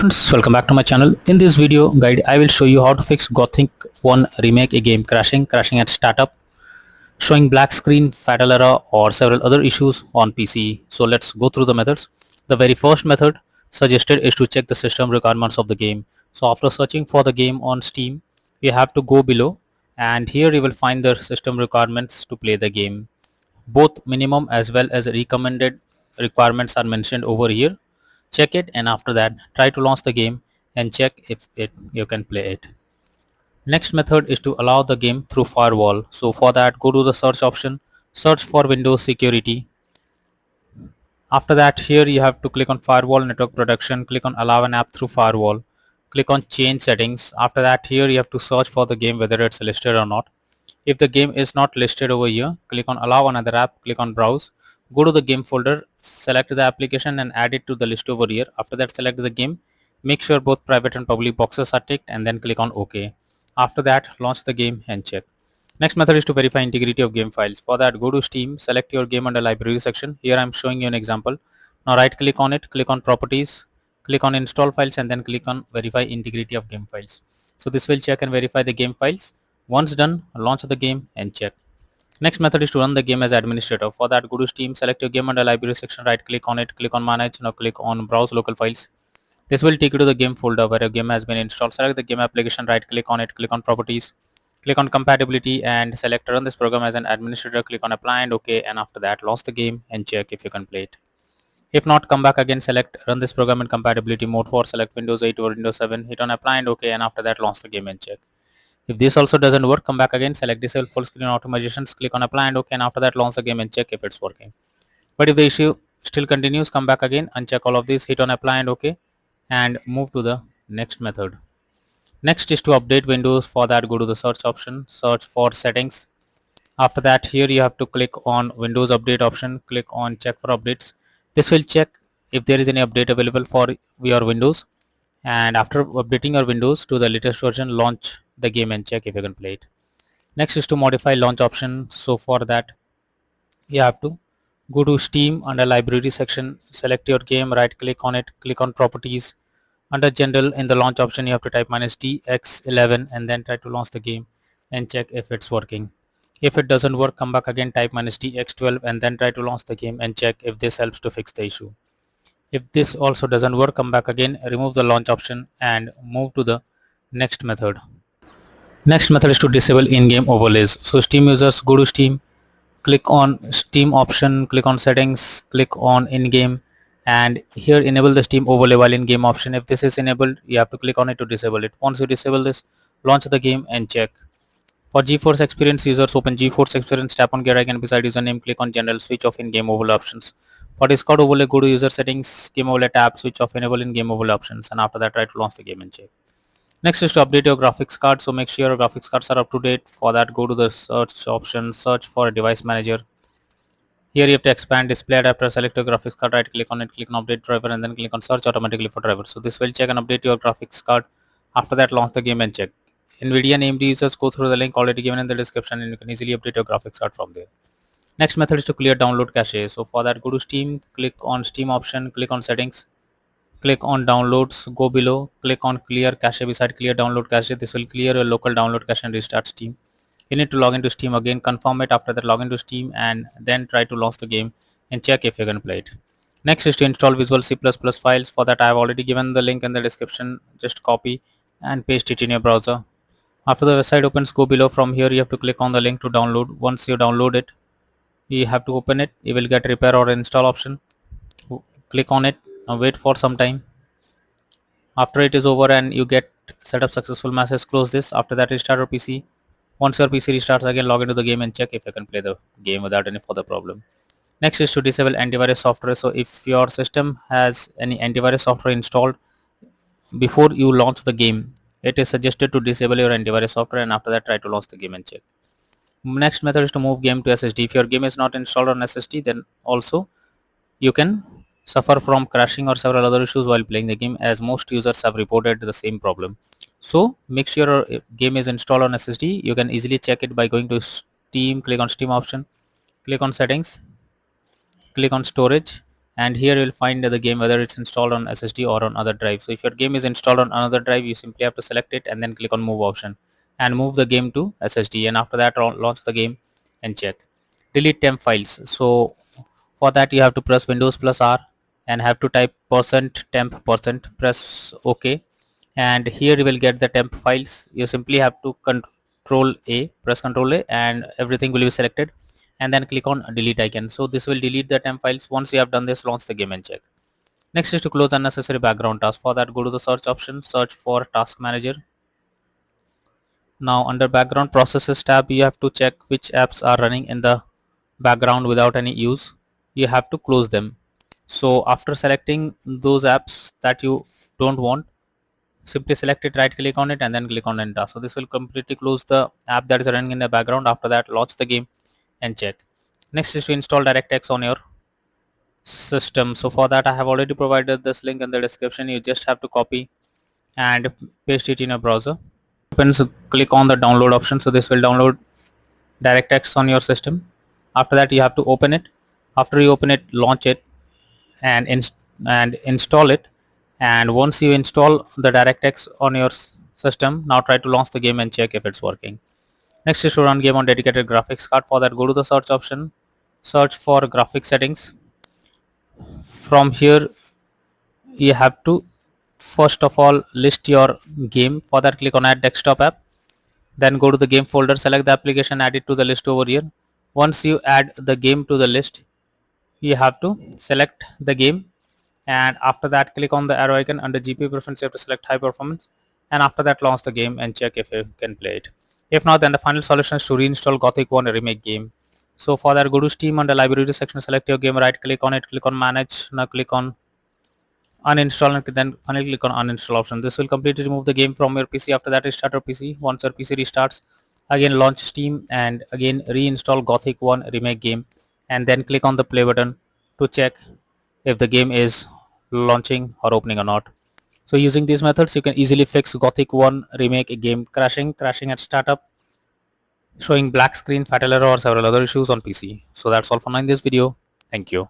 Friends, welcome back to my channel. In this video guide, I will show you how to fix Gothic 1 remake a game crashing at startup, showing black screen, fatal error or several other issues on PC. So let's go through the methods. The very first method suggested is to check the system requirements of the game. So after searching for the game on Steam, you have to go below and here you will find the system requirements to play the game. Both minimum as well as recommended requirements are mentioned over here. Check it and after that try to launch the game and check if you can play it. Next method is to allow the game through firewall. So for that go to the search option, search for Windows security. After that here you have to click on firewall network protection, click on allow an app through firewall, click on change settings. After that here you have to search for the game whether it's listed or not. If the game is not listed over here, click on allow another app, click on browse, go to the game folder, select the application and add it to the list over here. After that select the game, make sure both private and public boxes are ticked and then click on OK. After that launch the game and check. Next method is to verify integrity of game files. For that go to Steam, select your game under library section. Here I am showing you an example. Now right click on it, click on properties, click on install files and then click on verify integrity of game files. So this will check and verify the game files. Once done, launch the game and check. Next method is to run the game as administrator. For that go to Steam, select your game under library section, right click on it, click on manage, now click on browse local files. This will take you to the game folder where your game has been installed. Select the game application, right click on it, click on properties, click on compatibility and select run this program as an administrator, click on apply and OK, and after that launch the game and check if you can play it. If not, come back again, select run this program in compatibility mode for select Windows 8 or Windows 7, hit on apply and OK, and after that launch the game and check. If this also doesn't work, come back again, select disable full screen automatizations, click on apply and OK, and after that launch the game and check if it's working. But if the issue still continues, come back again, uncheck all of these, hit on apply and OK, and move to the next method. Next is to update Windows. For that go to the search option, search for settings. After that here you have to click on Windows update option, click on check for updates. This will check if there is any update available for your Windows, and after updating your Windows to the latest version, launch the game and check if you can play it. Next is to modify launch option. So for that you have to go to Steam under library section, select your game, right click on it, click on properties. Under general in the launch option you have to type -dx11 and then try to launch the game and check if it's working. If it doesn't work, come back again, type -dx12 and then try to launch the game and check if this helps to fix the issue. If this also doesn't work, come back again, remove the launch option and move to the next method. Next method is to disable in-game overlays. So Steam users go to Steam, click on Steam option, click on settings, click on in-game and here enable the Steam overlay while in-game option. If this is enabled, you have to click on it to disable it. Once you disable this, launch the game and check. For GeForce Experience users, open GeForce Experience, tap on gear icon beside username, click on general, switch off in-game overlay options. For Discord overlay, go to user settings, game overlay tab, switch off enable in-game overlay options, and after that try to launch the game and check. Next is to update your graphics card. So make sure your graphics cards are up to date. For that go to the search option, search for a device manager. Here you have to expand display adapter, select your graphics card, right click on it, click on update driver and then click on search automatically for driver. So this will check and update your graphics card. After that launch the game and check. NVIDIA and AMD users go through the link already given in the description and you can easily update your graphics card from there. Next method is to clear download cache. So for that go to Steam, click on Steam option, click on settings, click on downloads, go below, click on clear cache beside clear download cache. This will clear your local download cache and restart Steam. You need to log into Steam again, confirm it, after that log into Steam and then try to launch the game and check if you can play it. Next is to install Visual C++ files. For that I have already given the link in the description, just copy and paste it in your browser. After the website opens, go below. From here you have to click on the link to download. Once you download it, you have to open it. You will get repair or install option. Click on it, now wait for some time. After it is over and you get setup successful message, close this. After that restart your PC. Once your PC restarts again, log into the game and check if you can play the game without any further problem. Next is to disable antivirus software. So if your system has any antivirus software installed, before you launch the game, it is suggested to disable your antivirus software and after that try to launch the game and check. Next method is to move game to SSD. If your game is not installed on SSD, then also you can suffer from crashing or several other issues while playing the game, as most users have reported the same problem. So make sure your game is installed on SSD. You can easily check it by going to Steam, click on Steam option, click on settings, click on storage and here you'll find the game whether it's installed on SSD or on other drive. So if your game is installed on another drive, you simply have to select it and then click on move option and move the game to SSD, and after that launch the game and check. Delete temp files. So for that you have to press Windows plus R and have to type %temp press OK, and here you will get the temp files. You simply have to press Control A, and everything will be selected, and then click on delete icon. So this will delete the temp files. Once you have done this, launch the game and check. Next is to close unnecessary background tasks. For that, go to the search option, search for task manager. Now under background processes tab, you have to check which apps are running in the background without any use. You have to close them. So after selecting those apps that you don't want, simply select it, right click on it, and then click on enter. So this will completely close the app that is running in the background. After that, launch the game and check. Next is to install DirectX on your system. So for that, I have already provided this link in the description. You just have to copy and paste it in your browser. So click on the download option. So this will download DirectX on your system. After that, you have to open it. After you open it, launch it and install it. And once you install the DirectX on your system, now try to launch the game and check if it's working. Next is to run game on dedicated graphics card. For that, go to the search option, search for graphics settings. From here, you have to first of all list your game. For that, click on add desktop app, then go to the game folder, select the application, add it to the list over here. Once you add the game to the list, you have to select the game, and after that click on the arrow icon. Under GPU preference, you have to select high performance, and after that launch the game and check if you can play it. If not, then the final solution is to reinstall Gothic 1 remake game. So for that, go to Steam, under library section, select your game, right click on it, click on manage. Now click on uninstall and then finally click on uninstall option. This will completely remove the game from your PC. After that, restart your PC. Once your PC restarts, again launch Steam and again reinstall Gothic 1 remake game, and then click on the play button to check if the game is launching or opening or not. So using these methods, you can easily fix Gothic 1 remake game crashing at startup, showing black screen, fatal error, or several other issues on PC. So that's all for now in this video. Thank you.